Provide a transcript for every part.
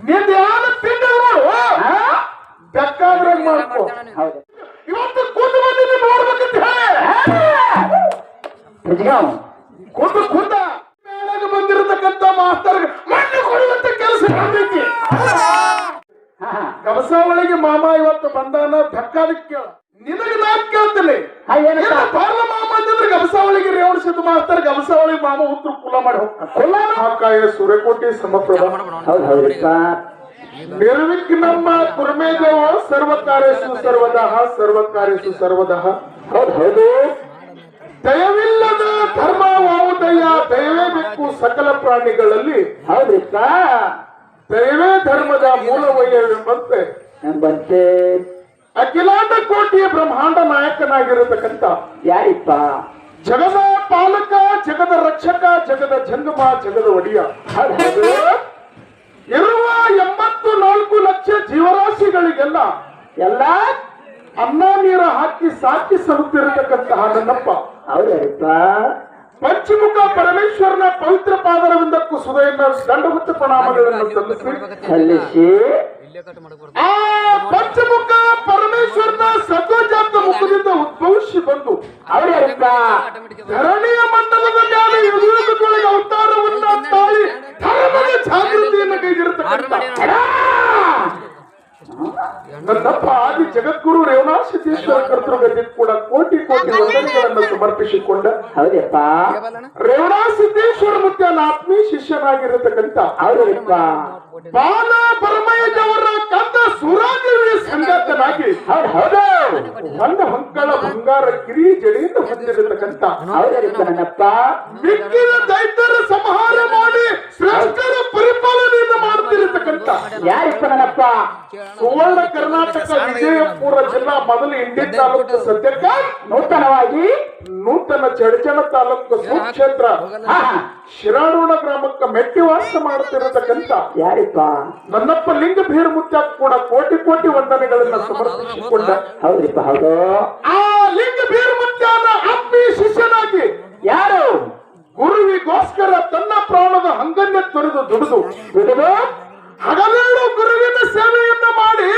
ನಿಂದ ಯಾರ ಪಿಂಡ ನೋಡು ಬೇಕಾದ್ರೆ ಮಾಡ್ಕೋ. ಇವತ್ತು ಕೂತು ಬಂದಿದ್ದು ನೋಡ್ಬೇಕಂತ ಹೇಳಿ ಕೂತ ಮೇಳಗೆ ಬಂದಿರತಕ್ಕಂತ ಮಾಸ್ತರ್ ಮಣ್ಣು ಕೊಡುವಂತ ಕೆಲಸ ಮಾಡೈತಿ. ಕಬಸಾವಳಿಗೆ ಮಾಮ ಇವತ್ತು ಬಂದಾನ ಧಕ್ಕಾದಕ್ಕೆ ಕೇಳ ನಿನಗೆ ನಾ ಕೇಳ್ತೇನೆ. ಬಾರ್ಲ ಮಾಮ ಅಂತಂದ್ರೆ ಗಬಸಾವಳಿಗೆ ರೇವಣ ಸಿದ್ದು ಮಾಸ್ತರ್ ಗಬಸಾವಳಿಗೆ ಮಾಮ ಉತ್ತರ ಕುಲ ಮಾಡಿ ಹೋಗ್ತಾನೆ. ಸೂರ್ಯಕೋಟಿ ಸಮಪ್ರಭ ನಿರ್ವಿಘ್ನಮ್ಮ ಕುರ್ಮೇದೇವ ಸರ್ವಕಾರ್ಯಸು ಸರ್ವದಃ ಸರ್ವಕಾರ್ಯಸು ಸರ್ವದಃ. ಹೌದು ದಯವಿಲ್ಲದ ಧರ್ಮ ವಾವುದಯ ದಯವೇ ಬೇಕು ಸಕಲ ಪ್ರಾಣಿಗಳಲ್ಲಿ. ಹೌದಿಪ್ಪ ದಯವೇ ಧರ್ಮದ ಮೂಲವಯ್ಯವೆಂಬಂತೆ ಎಂಬಂತೆ ಅಖಿಲಾಂಡ ಕೋಟಿಯ ಬ್ರಹ್ಮಾಂಡ ನಾಯಕನಾಗಿರತಕ್ಕಂತ ಯಾರಿಪ್ಪ ಜಗದ ಪಾಲಕ ಜಗದ ರಕ್ಷಕ ಜಗದ ಜಂಗಮ ಜಗದ ಒಡೆಯ. ಇರುವ 84 ಲಕ್ಷ ಜೀವರಾಶಿಗಳಿಗೆಲ್ಲ ಎಲ್ಲ ಅನ್ನ ನೀರ ಹಾಕಿ ಸಾಕಿ ಸಲುತ್ತಿರತಕ್ಕಂತಹ ನನ್ನಪ್ಪ ಅವರಿಪ್ಪ ಪಂಚಮುಖ ಪರಮೇಶ್ವರನ ಪವಿತ್ರ ಪಾದರವಿಂದಕ್ಕೂ ಸುಧೆಯನ್ನ ದಂಡವತ್ತ ಪ್ರಣಾಮಗಳನ್ನು ಸಲ್ಲಿಸಿ ಆ ಪಂಚಮುಖ ಪರಮೇಶ್ವರನ ಸದ್ವಜಾತ ಮುಖದಿಂದ ಉದ್ಭವಿಸಿ ಬಂದು ಅವರಿಪ್ಪ ಧರಣಿಯ ಮಂಡಲದ ಮೇಲೆ ಯುಗದೊಳಗೆ ಅವತಾರವನ್ನ ತಾಳಿ ಧರ್ಮದ ಜಾಗೃತಿಯನ್ನು ಕೈಗಿರತಕ್ಕಂಥ ನನ್ನಪ್ಪ ಆದಿ ಜಗದ್ಗುರು ರೇವಣ ಸಿದ್ದೇಶ್ವರ ಕರ್ತೃಗತಿ ಕೂಡ ಕೋಟಿ ಕೋಟಿ ವಂದನೆಗಳನ್ನು ಸಮರ್ಪಿಸಿಕೊಂಡ ಹೌದಪ್ಪ ರೇವಣ ಸಿದ್ದೇಶ್ವರ ಮುತ್ಯನ ಆತ್ಮೀಯ ಶಿಷ್ಯನಾಗಿರತಕ್ಕಂತ ಅವರಿಪ್ಪ ಬಾಲ ಪರಮಯ್ಯನವರ ಕಂದ ಸುರಾದೇವಿಯ ಸಂಗಾತನಾಗಿ ಒಂದು ಹೊಂಕಳ ಬಂಗಾರ ಕಿರಿ ಜಡಿಯಿಂದ ಹೊಂದಿರತಕ್ಕಂತ ಅವರಿಪ್ಪ ನನ್ನಪ್ಪ ಮಿಕ್ಕಿದ ದೈತ್ಯರ ಸಂಹಾರ ಮಾಡಿ ಶ್ರೇಷ್ಠರ ಪರಿಪಾಲನೆಯನ್ನು ಮಾಡುತ್ತಿರತಕ್ಕಂತ ಯಾರಿಪ್ಪ ನನ್ನಪ್ಪ ಸುವರ್ಣ ಕರ್ನಾಟಕ ವಿಜಯಪುರ ಜಿಲ್ಲಾ ಮೊದಲು ಇಂಡಿ ತಾಲೂಕು ಸದ್ಯಕ್ಕ ನೂತನವಾಗಿ ನೂತನ ಚಡಚಣ ತಾಲೂಕು ಸುಕ್ಷೇತ್ರ ಶಿರಾಡೋಣ ಗ್ರಾಮಕ್ಕೆ ಮೆಟ್ಟಿವಾಸ ಮಾಡುತ್ತಿರತಕ್ಕಂತ ಯಾರಿಪ್ಪ ನನ್ನಪ್ಪ ಲಿಂಗ ಭೀರ್ ಮುತ್ಯ ಕೂಡ ಕೋಟಿ ಕೋಟಿ ವಂದನೆಗಳನ್ನ ಸಮರ್ಪಿಸಿಕೊಂಡ ಹೌದಿಪ್ಪ ಹೌದು ಆ ಲಿಂಗ ಭೀರ್ ಮುತ್ಯನ ಆತ್ಮೀಯ ಶಿಷ್ಯನಾಗಿ ಯಾರು ಗುರುವಿಗೋಸ್ಕರ ತನ್ನ ಪ್ರಾಣದ ಹಂಗನ್ಯ ತೊರೆದು ದುಡಿದು ಹಗಲೇಳು ಗುರುವಿನ ಸೇವೆಯನ್ನ ಮಾಡಿ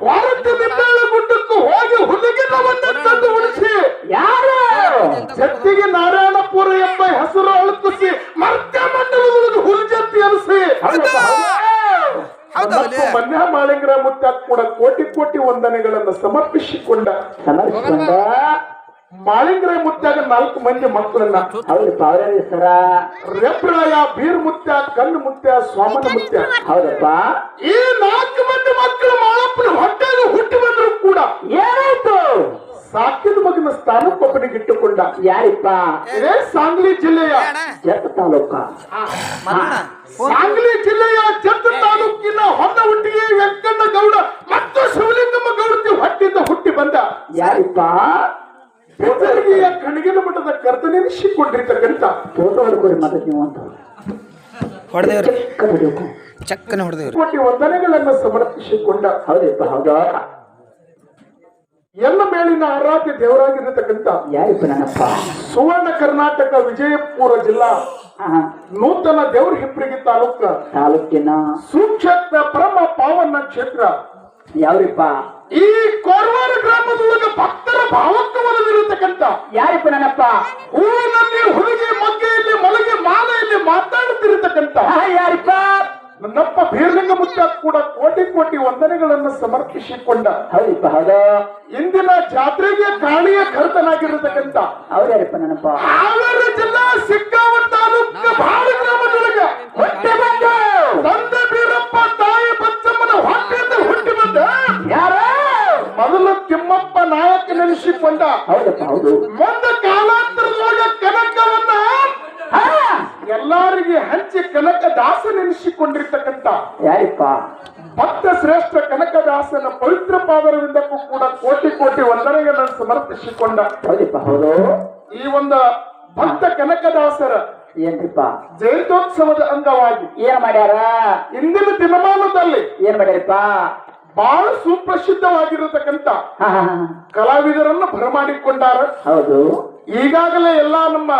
ವಾರದಿಂದ ಗುಡ್ಡಕ್ಕೂ ಹೋಗಿ ಹುಲಿಗಿಲ್ಲವನ್ನ ತಂದು ಉಳಿಸಿ ಯಾರು ಜತ್ತಿಗೆ ನಾರಾಯಣಪುರ ಎಂಬ ಹೆಸರು ಅಳುಕಿಸಿ ಮರ್ತ್ಯ ಮಂಡಲದೊಳಗೆ ಹುಲಿಜತ್ತಿ ಅನಿಸಿ ಮನ್ಯ ಮಾಳಿಂಗರ ಮುತ್ತ ಕೂಡ ಕೋಟಿ ಕೋಟಿ ವಂದನೆಗಳನ್ನು ಸಮರ್ಪಿಸಿಕೊಂಡ ಮಾಳಿಂಗರ ಮುತ್ಯಾಗ 4 ಮಂದಿ ಮಕ್ಕಳನ್ನ ಹೌದಪ್ಪ ಅವರ ಹೆಸರ ರೆಪ್ರಾಯ ಬೀರ್ ಮುತ್ಯ ಕಣ್ಣು ಮುತ್ಯ ಸ್ವಾಮನ ಮುತ್ಯ ಹೌದಪ್ಪ ಈ 4 ಮಂದಿ ಮಕ್ಕಳು ಮಾಳಪ್ಪನ ಹೊಟ್ಟೆಗೆ ಹುಟ್ಟಿ ಬಂದ್ರು ಕೂಡ ಏನಾಯ್ತು ಸಾಕಿದ ಮಗನ ಸ್ಥಾನಕ್ಕೊಬ್ಬನಿಗೆ ಇಟ್ಟುಕೊಂಡ ಯಾರಿಪ್ಪ ಇದೇ ಸಾಂಗ್ಲಿ ಜಿಲ್ಲೆಯ ಜತ್ತ ತಾಲೂಕ ಸಾಂಗ್ಲಿ ಜಿಲ್ಲೆಯ ಜತ್ತ ತಾಲೂಕಿನ ಹೊನ್ನಹುಟ್ಟಿಗೆ ವೆಂಕಣ್ಣ ಗೌಡ ಮತ್ತು ಶಿವಲಿಂಗಮ್ಮ ಗೌಡತಿ ಹೊಟ್ಟಿಂದ ಹುಟ್ಟಿ ಬಂದ ಯಾರಿಪ್ಪ ಬೆದರಿಗೆಯ ಕಣಗಿನ ಮಠದ ಕರ್ತನೆನಿಸಿಕೊಂಡಿರ್ತಕ್ಕಂಥ ಫೋಟೋ ಹೊಡ್ಕೊಡಿ ಮತ್ತೆ ನೀವು ಅಂತ ಚಕ್ಕನೆ ಹೊಡೆದೇವ್ರಿ ಕೋಟಿ ವಂದನೆಗಳನ್ನು ಸಮರ್ಪಿಸಿಕೊಂಡ ಹೌದಪ್ಪ ಹೌದಾ ಎಲ್ಲ ಮೇಲಿನ ಆರಾಧ್ಯ ದೇವರಾಗಿರತಕ್ಕಂಥ ಯಾರಿಪ್ಪ ನನ್ನಪ್ಪ ಸುವರ್ಣ ಕರ್ನಾಟಕ ವಿಜಯಪುರ ಜಿಲ್ಲಾ ನೂತನ ದೇವ್ರ ಹಿಪ್ಪರಿಗಿ ತಾಲೂಕಿನ ಸುಕ್ಷೇತ್ರ ಪರಮ ಪಾವನ ಕ್ಷೇತ್ರ ಯಾವ್ರಿಪ್ಪ ಈ ಕೋರವಾರ ಗ್ರಾಮದೊಳಗೆ ಭಕ್ತರ ಭಾವಕ್ಕವಲ್ಲದಿರತಕ್ಕಂಥ ಯಾರಿಪ್ಪ ನನ್ನಪ್ಪ ಹೂವಿನಲ್ಲಿ ಹುಡುಗಿ ಮಗ್ಗೆಯಲ್ಲಿ ಮಲಗಿ ಮಾಲೆಯಲ್ಲಿ ಮಾತಾಡುತ್ತಿರತಕ್ಕಂಥ ಯಾರಿಪ್ಪ ನನ್ನಪ್ಪ ಬೀರ್ಲಿಂಗ ಮುತ್ಯ ಕೂಡ ಕೋಟಿ ಕೋಟಿ ವಂದನೆಗಳನ್ನು ಸಮರ್ಪಿಸಿಕೊಂಡ ಹೌದಿಪ್ಪ ಹೌದು ಇಂದಿನ ಜಾತ್ರೆಗೆ ಕಾಣಿಯ ಕರ್ತನಾಗಿರತಕ್ಕಂಥ ಅವ್ರು ಯಾರಿಪ್ಪ ನನ್ನಪ್ಪ ಹಾವೇರಿ ಜಿಲ್ಲಾ ಸಿಕ್ಕಾವರ ತಾಲೂಕು ಬಾಳ ಗ್ರಾಮದೊಳಗೆ ಹೊಟ್ಟೆ ಬಂದ ತಂದೆ ಬೀರಪ್ಪ ತಾಯಿ ಬಚ್ಚಮ್ಮನ ಹೊಟ್ಟೆಯಿಂದ ಹುಟ್ಟಿ ಬಂದ ಯಾರ ಮೊದಲು ತಿಮ್ಮಪ್ಪ ನಾಯಕ ನೆನೆಸಿಕೊಂಡ ಹೌದಪ್ಪ ಹೌದು ಒಂದು ಕಾಲಾಂತರದೊಳಗೆ ಕನಕವನ್ನ ಎಲ್ಲರಿಗೆ ಹಂಚಿ ಕನಕ ದಾಸ ನೆನೆಸಿಕೊಂಡಿರ್ತಕ್ಕಂಥ ಯಾರಿಪ್ಪ ಭಕ್ತ ಶ್ರೇಷ್ಠ ಕನಕದಾಸನ ಪವಿತ್ರ ಪಾದರವಿಂದಕ್ಕೂ ಕೂಡ ಕೋಟಿ ಕೋಟಿ ವಂದನೆಗಳನ್ನು ಸಮರ್ಪಿಸಿಕೊಂಡ ಹೌದಪ್ಪ ಹೌದು ಈ ಒಂದು ಭಕ್ತ ಕನಕದಾಸರ ಏನ್ರಿಪ್ಪ ಜಯಂತ್ಯೋತ್ಸವದ ಅಂಗವಾಗಿ ಏನ್ ಮಾಡ್ಯಾರ ಇಂದಿನ ದಿನಮಾನದಲ್ಲಿ ಏನ್ ಮಾಡ್ಯಾರಪ್ಪ ಬಹಳ ಸುಪ್ರಸಿದ್ಧವಾಗಿರತಕ್ಕಂಥ ಕಲಾವಿದರನ್ನು ಬರಮಾಡಿಕೊಂಡಾರ ಹೌದು ಈಗಾಗಲೇ ಎಲ್ಲಾ ನಮ್ಮ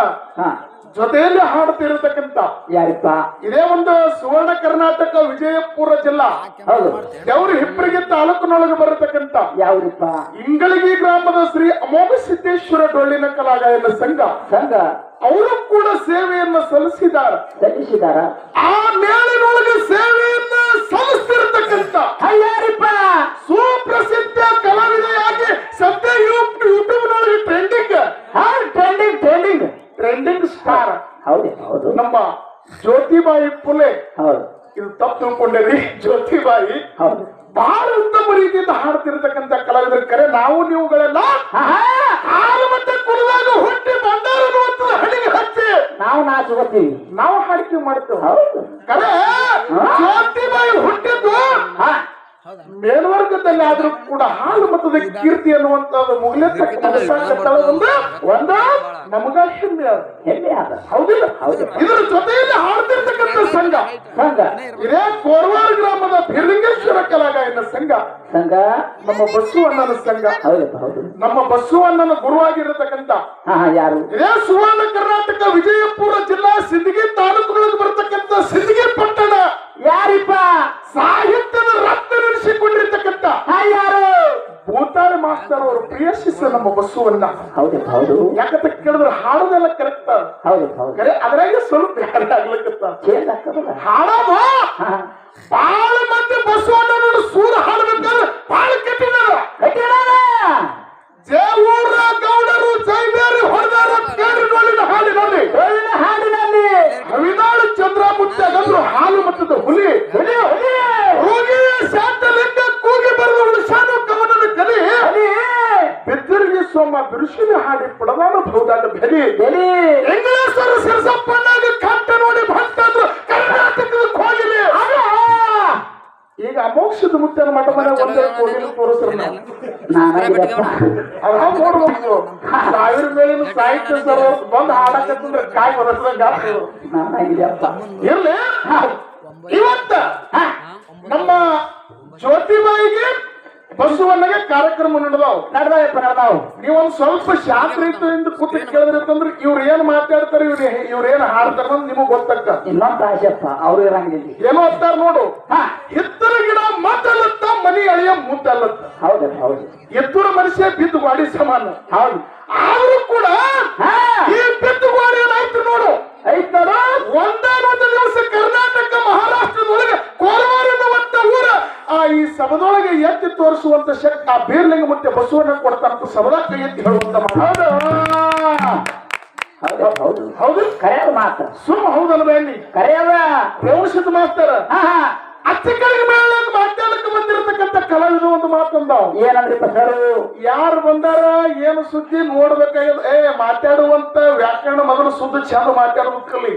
ಜೊತೆಯಲ್ಲಿ ಹಾಡುತ್ತಿರತಕ್ಕಂತ ಯಾರಿಪ್ಪ? ಇದೇ ಒಂದು ಸುವರ್ಣ ಕರ್ನಾಟಕ ವಿಜಯಪುರ ಜಿಲ್ಲಾ ಹೌದು. ದೇವ್ರ ಹಿಪ್ಪರಿಗೆ ತಾಲೂಕಿನೊಳಗೆ ಬರತಕ್ಕಂತ ಯಾವ್ರಿಪ್ಪ? ಇಂಗಳಗಿ ಗ್ರಾಮದ ಶ್ರೀ ಅಮೋಘ ಸಿದ್ದೇಶ್ವರ ಡೊಳ್ಳಿನ ಕಲಾಗಾಯನ ಸಂಘ ಅವರು ಕೂಡ ಸೇವೆಯನ್ನ ಸಲ್ಲಿಸಿದಾರ. ಆ ಮೇಳಿನೊಳಗೆ ಸೇವೆಯನ್ನ ಸಲ್ಲಿಸ್ತಿರತಕ್ಕಂತ ಯಾರಿಪ್ಪ? ಸುಪ್ರಸಿದ್ಧ ಕಲಾವಿದೆಯಾಗಿ ಸದ್ಯ ಯೂಟ್ಯೂಬ್ನೊಳಗೆ ಟ್ರೆಂಡಿಂಗ್ ಸ್ಟಾರ್ ಹೌದು. ನಮ್ಮ ಜ್ಯೋತಿಬಾಯಿ ಫುಲೆ. ಹೌದು. ಇದು ತಪ್ಪು ತಿಳ್ಕೊಂಡೇವಿ. ಜ್ಯೋತಿಬಾಯಿ ಹೌದು. ಬಹಳ ಉತ್ತಮ ರೀತಿಯಿಂದ ಹಾಡ್ತಿರ್ತಕ್ಕಂಥ ಕಲಾವಿದರ ಕರೆ ನಾವು ನೀವುಗಳೆಲ್ಲ ಹಾಲು ಮತ್ತೆ ಕುಡಿದಾಗ ಹುಟ್ಟಿ ಬಂದಾರ ಹಣಿಗೆ ಹಚ್ಚಿ ನಾವು ನಾಚುತ್ತೀವಿ, ನಾವು ಹಾಡಿಕೆ ಮಾಡ್ತೇವೆ. ಹೌದು. ಕರೆ ಜ್ಯೋತಿಬಾಯಿ ಹುಟ್ಟಿದ್ದು ಮೇಲ್ವರ್ಗದಲ್ಲಿ ಆದ್ರೂ ಕೂಡ ಹಾಲು ಮತದ ಕೀರ್ತಿ ಅನ್ನುವಂಥದ್ದು ಒಂದು ನಮಗ ಹೆಮ್ಮೆ ಆದ. ಹೌದಿಲ್ಲ? ಇದರ ಜೊತೆಯಲ್ಲಿ ಹಾಡ್ತಿರ್ತಕ್ಕಂಥ ಸಂಘ ಇದೇ ಕೋರವಾರ ಗ್ರಾಮದ ಬೀರಲಿಂಗೇಶ್ವರ ಕಲಾಗಾಯನ ಸಂಘ ನಮ್ಮ ಬಸವಣ್ಣನ ಸಂಘ. ನಮ್ಮ ಬಸವಣ್ಣನ ಗುರುವಾಗಿರತಕ್ಕಂತ ಯಾರು? ಇದೇ ಸುವರ್ಣ ಕರ್ನಾಟಕ ವಿಜಯಪುರ ಜಿಲ್ಲಾ ಸಿಂದಗಿ ತಾಲೂಕಿನೊಳಗೆ ಬರತಕ್ಕಂತ ಸಿಂದಗಿ ಪಟ್ಟಣ. ಯಾರಿಪ್ಪ? ಸಾಹಿತ್ಯದ ರತ್ನ ನೆನೆಸಿಕೊಂಡಿರ್ತಕ್ಕಂಥ ಯಾರು? ಭೂತಾಳಿ ಮಾಸ್ತರ್ ಅವರು ಪ್ರಿಯ ಶಿಷ್ಯ ನಮ್ಮ ಬಸವಣ್ಣ. ಹೌದು. ಯಾಕಂತ ಕೇಳಿದ್ರೆ ಹಾಡೋದೆಲ್ಲ ಕರೆಕ್ಟ್. ಕರೆ ಅದ್ರಾಗೆ ಸ್ವಲ್ಪ ಯಾರು ಆಗ್ಲಿಕ್ಕತ್ತ ಹಾಡೋದು ಬಹಳ ಮಂದಿ ಬಸವಣ್ಣ ಸೂರ ಹಾಡ್ಬೇಕಾದ್ರೆ ಬಹಳ ಕಟ್ಟಿದಾರ. ಜೇವೂರ ಗೌಡರು ಜೈಬೇರಿ ಹೊಡೆದಾರ ಹಾಡಿನಲ್ಲಿ ಹವಿನಾಳು ಚಂದ್ರ ಮುತ್ತಗಂದ್ರು ಹಾಲು ಮತ್ತದ ಹುಲಿ ಹೋಗಿ ಶಾಂತಲಿಂಗ ಕೂಗಿ ಬರೆದ ಉಳಿಸಾನು ಕವನದ ಕಲಿ ಬಿದ್ದರಿಗೆ ಸೋಮ ಬಿರುಸಿನ ಹಾಡಿ ಪಡದಾನ ಬಹುದಾದ ಬೆಲಿ ಎಂಗಳೇಶ್ವರ ಸಿರಸಪ್ಪನಾಗ ಕಂಠ ನೋಡಿ ಭಕ್ತಂದ್ರು ಕರ್ನಾಟಕದ ಹೋಗಿಲಿ. ಈಗ ಅಮೋಕ್ಷದ ಮುತ್ತನ ಮಠ ಮನೆ ಒಂದೇ ಕೋಗಿಲು ತೋರಿಸ್ರ ಅದ್ ನೋಡ್ಬೇಕು. 1000 ಮೇಲಿನ ಸಾಹಿತ್ಯ ಸರ್ ಬಂದು ಹಾಡಕತ್ತಂದ್ರೆ ಕಾಯಿ ಬದಸ್ದಂಗ ಇರ್ಲಿ. ಇವತ್ತ ನಮ್ಮ ಜ್ಯೋತಿಬಾಯಿಗೆ ಬಸವಣ್ಣಗೆ ಕಾರ್ಯಕ್ರಮ ನಡೆದಾವ್. ನೀವೊಂದ್ ಸ್ವಲ್ಪ ಶಾಸ್ತ್ರೀಯತೆಯಿಂದ ಕೂತ ಕೇಳಿದ್ರಂದ್ರೆ ಇವ್ರು ಏನ್ ಮಾತಾಡ್ತಾರೆ, ಇವ್ರು ಏನ್ ಹಾಡ್ತಾರ ನಿಮಗ್ ಗೊತ್ತಾಗ್ತ. ಇನ್ನೊಂದು ಆಶಪ್ಪ ಅವ್ರು ಇರಂಗಿಲ್ಲ. ಏನೋ ಅಂತಾರ ನೋಡು, ಎತ್ತರ ಗಿಡ ಮಾತಲ್ಲತ್ತ ಮನಿ ಅಳಿಯ ಮುದ್ದಲ್ಲತ್ತ. ಹೌದು. ಎತ್ತರ ಮನುಷ್ಯ ಬಿದ್ದು ಗಾಡಿ ಸಮಾನ. ಹೌದು. ಆದ್ರೂ ಕೂಡ ಈ ಬಿದ್ದು ಗಾಡಿ ಏನಾಯ್ತು ನೋಡು, ಒಂದಾನೊಂದು ದಿವಸ ಕರ್ನಾಟಕ ಮಹಾರಾಷ್ಟ್ರದೊಳಗೆ ಕೋರವಾರದವಂತ ಊರ ಈ ಸಭದೊಳಗೆ ಎತ್ತಿ ತೋರಿಸುವಂತ ಶಕ್ತಿ ಆ ಬೀರ್ಲಿಂಗ ಮತ್ತೆ ಬಸವಣ್ಣ ಕೊಡ್ತಾರಂತ ಸಭದ ಕೈ ಎತ್ತಿ ಹೇಳುವಂತ ಹೌದು. ಕರೆಯವ ಮಾತ್ರ ಸುಮ್ಮ ಹೌದಲ್ಲ ಬೇಡಿ ಕರೆಯವ ಪ್ರವೇಶದ ಮಾಸ್ತರ ಅಚ್ಚಕಳಿಗೆ ಮೇಲೆ ಮಾತಾಡಕ್ಕೆ ಬಂದಿರತಕ್ಕಂತ ಕಲಾವಿದ ಒಂದು ಮಾತಂದಾವ್. ಏನಂದ್ರಿಪ್ಪ ಸರ್? ಯಾರು ಬಂದಾರ ಏನು ಸುದ್ದಿ ನೋಡ್ಬೇಕಾಗ್ಯದ. ಮಾತಾಡುವಂತ ವ್ಯಾಕರಣ ಮೊದಲು ಸುದ್ದಿ ಚಂದ ಮಾತಾಡೋದು ಕಲಿ.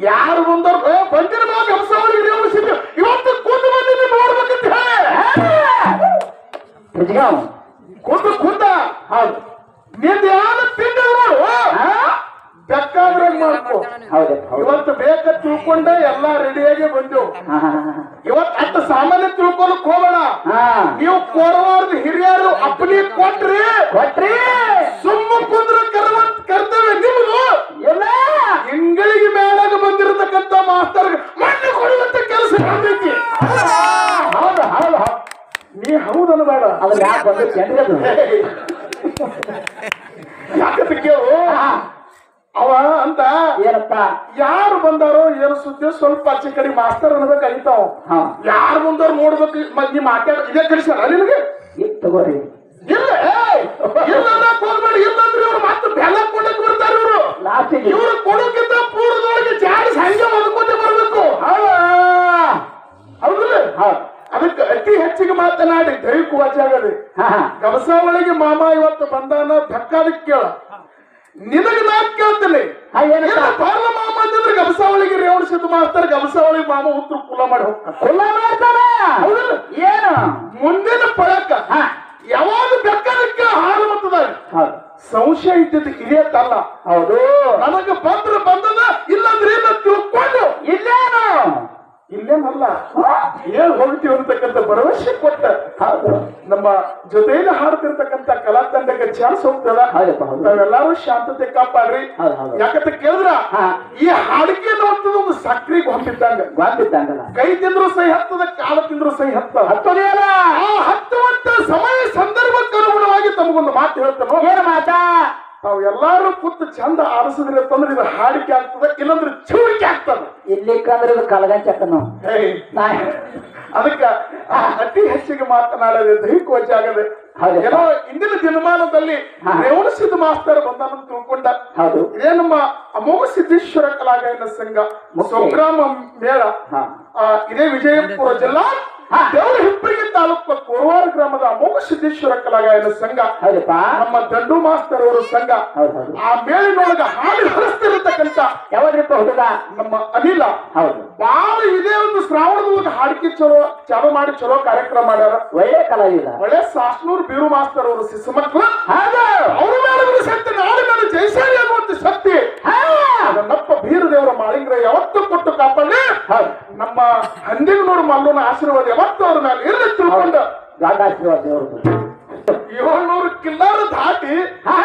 ಯಾರು ಬಂದಾರ ಬಂದಿರ ಇವತ್ತು ಕೂತು ಬಂದಿದ್ದು ನೋಡ್ಬೇಕಂತ ಕೂತ ಹೌದು. ನಿಂದ ಯಾರು ತಿಂಡ ನೋಡು ಬೇಕಾದ್ರೆ ಮಾಡ್ಕೊ. ಇವತ್ತು ಬೇಕ ತಿಳ್ಕೊಂಡ ಎಲ್ಲಾ ರೆಡಿಯಾಗಿ ಬಂದೆವು. ಇವತ್ತು ಅಷ್ಟ ಸಾಮಾನ್ಯ ತಿಳ್ಕೊಳಕ್ ಹೋಗೋಣ. ನೀವು ಕೋರವಾರದ ಹಿರಿಯರು ಅಪ್ಪನಿ ಕೊಟ್ರಿ ಸುಮ್ಮ ಕುಂದ್ರ ಕರ್ತವ್ಯ ನಿಮ್ದು ಎಲ್ಲ. ಇಂಗಳಿಗೆ ಮೇಲಾಗ ಬಂದಿರತಕ್ಕಂತ ಮಾಸ್ತರ್ ಮಣ್ಣು ಕೊಡುವಂತ ಕೆಲಸ ಬಂದೈತಿ. ಹೌದು. ನೀ ಹೌದನ್ನ ಬೇಡ ಅದ್ರ ಯಾಕೆ ಬಂದ ಯಾಕಂತ ಕೇಳು. ಅವ ಅಂತ ಏನಪ್ಪ ಯಾರು ಬಂದಾರೋ ಏನು ಸುದ್ದಿ ಸ್ವಲ್ಪ ಆಚೆ ಕಡೆ ಮಾಸ್ತರ್ ಅನ್ಬೇಕಾಗಿತ್ತಾವ. ಯಾರು ಬಂದವ್ರು ನೋಡ್ಬೇಕು. ನೀ ಮಾತಾಡ ಇದೇ ಕಳಿಸ್ಯಾರ ನಿನಗೆ ತಗೋರಿ. ಇಲ್ಲ ಹೋಗ್ಬೇಡಿ. ಇಲ್ಲಂದ್ರೆ ಇವ್ರು ಮತ್ತೆ ಬೆಲ್ಲ ಕೊಡಕ್ ಬರ್ತಾರೆ. ಇವ್ರು ಕೊಡೋಕ್ಕಿಂತ ಪೂರ್ವದೊಳಗೆ ಜಾಡಿಸಿ ಹಂಗೆ ಮದ್ಕೊಂಡೆ ಬರ್ಬೇಕು. ಹೌದಿಲ್ಲ? ಅದಕ್ಕೆ ಅತಿ ಹೆಚ್ಚಿಗೆ ಮಾತನಾಡಿ ದೈವಿಕ ವಾಚಾಗದೆ ಗಬಸಾವಳಿಗೆ ಮಾಮ ಇವತ್ತು ಬಂದಾನ ಧಕ್ಕಾದಕ್ಕೆ ಕೇಳ. ನಿನಗೆ ನಾ ಕೇಳ್ತೇನೆ ಬಾರ್ಲ ಮಾಮ ಅಂತಂದ್ರೆ ಗಬಸಾವಳಿಗೆ ರೇವಣಿಸಿದ್ದು ಮಾಡ್ತಾರೆ. ಗಬಸಾವಳಿಗೆ ಮಾಮ ಉತ್ತರ ಕುಲ ಮಾಡಿ ಹೋಗ್ತಾರೆ. ಏನು ಮುಂದಿನ ಪಳಕ ಯಾವಾಗ ಬೇಕಾದಕ್ಕೆ ಹಾಲು ಮತ್ತದಾಗ ಸಂಶಯ ಇದ್ದಿದ್ದು ಇದೇ ತಲ್ಲ. ಹೌದು. ನನಗೆ ಬಂದ್ರೆ ಬಂದದ, ಇಲ್ಲಂದ್ರೆ ಇಲ್ಲ ತಿಳ್ಕೊಂಡು ಇಲ್ಲೇನು ಏನಲ್ಲ ಏನ್ ಹೋಗ್ತೀವಿ ಅಂತಕ್ಕಂಥ ಭರವಸೆ ಕೊಟ್ಟ ಹೌದು ನಮ್ಮ ಜೊತೆಯಲ್ಲಿ ಹಾಡ್ತಿರ್ತಕ್ಕಂಥ ಕಲಾ ತಂಡಕ್ಕೆ ಚಾನ್ಸ್ ಹೋಗ್ತದ ಹೌದಪ್ಪ ಹೌದು ನಾವೆಲ್ಲರೂ ಶಾಂತತೆ ಕಾಪಾಡ್ರಿ ಹೌದು ಹೌದು ಯಾಕಂತ ಕೇಳಿದ್ರ ಹಾ ಈ ಹಾಡಿಗೆ ಅನ್ನುವಂಥದ್ದು ಒಂದು ಸಕ್ರಿ ಗೊಂಬಿದ್ದಂಗ ಗೊತ್ತಿದ್ದಂಗಲ್ಲ ಕೈ ತಿಂದ್ರು ಸೈ ಹತ್ತದ ಕಾಲ ತಿಂದ್ರು ಸೈ ಹತ್ತ ಹತ್ತೋದಿಯಲ್ಲ ಆ ಹತ್ತುವಂತ ಸಮಯ ಸಂದರ್ಭಕ್ಕೆ ಅನುಗುಣವಾಗಿ ತಮಗೊಂದು ಮಾತು ಹೇಳ್ತಾನೋ ಏನು ಮಾತಾ ನಾವು ಎಲ್ಲಾರು ಕೂತು ಚಂದ ಆರಿಸಿದ್ರೆ ಅಂತಂದ್ರೆ ಇದು ಹಾಡಿಕೆ ಆಗ್ತದ ಇಲ್ಲಂದ್ರೆ ಚೂರಿಕೆ ಆಗ್ತದ ಇಲ್ಲಿಕ್ಕಂದ್ರೆ ಇದು ಕಲಗಂಚಕ್ಕನು ಏಯ್, ನಾ ಅದಕ್ಕ ಅತಿ ಹೆಚ್ಚಿಗೆ ಮಾತನಾಡದೆ ದೈಹಿಕ ವಜೆ ಆಗದೆ ಹೌದಪ್ಪ. ಏನೋ ಇಂದಿನ ದಿನಮಾನದಲ್ಲಿ ಹಾ. ರೇವಣಸಿದ್ಧ ಮಾಸ್ತರ್ ಬಂದಾನ ತಿಳ್ಕೊಂಡ ಹೌದು ಇದೇ ನಮ್ಮ ಅಮೋಘ ಸಿದ್ದೇಶ್ವರ ಕಲಾಗಾಯನ ಸಂಘ ಮುಖ್ಯ. ಸಂಗ್ರಾಮ ಮೇಳ ಹಾ ಇದೇ ವಿಜಯಪುರ ಜಿಲ್ಲಾ ಹಾ. ದೇವರ ಹಿಪ್ಪರಿಗೆ ತಾಲೂಕು ಕೋರವಾರ ಗ್ರಾಮದ ಅಮೋಘ ಸಿದ್ದೇಶ್ವರ ಕಲಾಗಾಯನ ಸಂಘ ಹೌದಪ್ಪ ನಮ್ಮ ದಂಡು ಮಾಸ್ತರ್ ಅವರ ಸಂಘ ಹೌದು ಹೌದು ಆ ಮೇಲಿನೊಳಗ ಹಾಡಿ ಹರಿಸ್ತಿರತಕ್ಕಂತ ಯಾವ್ದ್ರಿಪ್ಪ ಹುಡುಗ ನಮ್ಮ ಅನಿಲ ಹೌದು ಬಾಳ ಇದೇ ಒಂದು ಶ್ರಾವಣದ ಒಂದು ಹಾಡಿಕೆ ಚಲೋ ಚಾಲು ಮಾಡಿ ಚಲೋ ಕಾರ್ಯಕ್ರಮ ಮಾಡ್ಯಾರ ಒಳ್ಳೆ ಕಲಾವಿದ ಒಳ್ಳೆ ಸಾಸ್ನೂರ್ ಬೀರು ಮಾಸ್ತರ್ ಅವರು ಶಿಶು ಮಕ್ಕಳು ಹೌದು ಅವ್ರ ಮೇಲೆ ಶಕ್ತಿ ನಾಡು ಮೇಲೆ ಜಯಶಾಲಿ ಅನ್ನುವಂತ ಶಕ್ತಿ ಹಾ ಅದನ್ನಪ್ಪ ಬೀರ ದೇವರ ಮಾಳಿಂಗ್ರ ಯಾವತ್ತೂ ಕೊಟ್ಟು ಕಾಪಾಡಿ ಹೌದು ನಮ್ಮ ಹಂದಿನೂರು ಮಲ್ಲನ ಆಶೀರ್ವಾದ ಯಾವತ್ತೂ ಅವ್ರ ಮೇಲೆ ಇರಲಿ ತಿಳ್ಕೊಂಡು ದೊಡ್ಡ ಆಶೀರ್ವಾದ ದೇವ್ರದ್ದು 700 ಕಿಲ್ಲರ್ ದಾಟಿ ಹಾ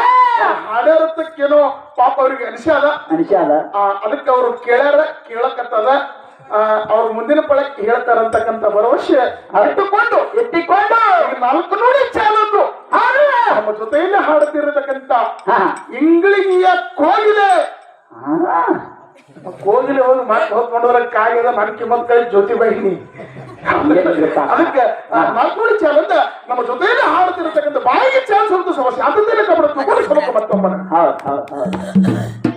ಹಾಡ್ಯಾರತ್ತಕ್ಕೇನೋ ಪಾಪ ಅವ್ರಿಗೆ ಅನಿಸ್ಯಾದ ಅನಿಶಾದ ಅದಕ್ಕೆ ಅವರು ಕೇಳ್ಯಾರ ಕೇಳಕತ್ತದ ಅವ್ರ ಮುಂದಿನ ಪಳಕ್ಕೆ ಹೇಳ್ತಾರಂತಕ್ಕಂಥ ಭರವಸೆ ಇಟ್ಟುಕೊಂಡು ಎತ್ತಿಕೊಂಡು ಈಗ 4 ನೋಡಿ ಚಾಲದ್ದು ಹೌದು ನಮ್ಮ ಜೊತೆಯಲ್ಲಿ ಹಾಡುತ್ತಿರತಕ್ಕಂಥ ಹಾ ಇಂಗ್ಲಿಗಿಯ ಕೋಗಿಲೆ ಹಾ ಕೋಗಿಲೆ ಹೋಗಿ ಮತ್ತೆ ಹೊತ್ಕೊಂಡೋದ್ರ ಕಾಗಿದ ಮನಕಿ ಮಕ್ಕಳ ಜ್ಯೋತಿ ಬಹಿನಿ ಅದಕ್ಕೆ 4 ನೋಡಿ ಚಾಲಂದ ನಮ್ಮ ಜೊತೆಯಲ್ಲಿ ಹಾಡುತ್ತಿರತಕ್ಕಂಥ ಬಾಯಿಗೆ ಚಾನ್ಸ್ ಅಂತ ಸಮಸ್ಯೆ ಅದನ್ನೇ ಕಬಡ ಮತ್ತೊಬ್ಬನ ಹೌದು ಹೌದು ಹೌದು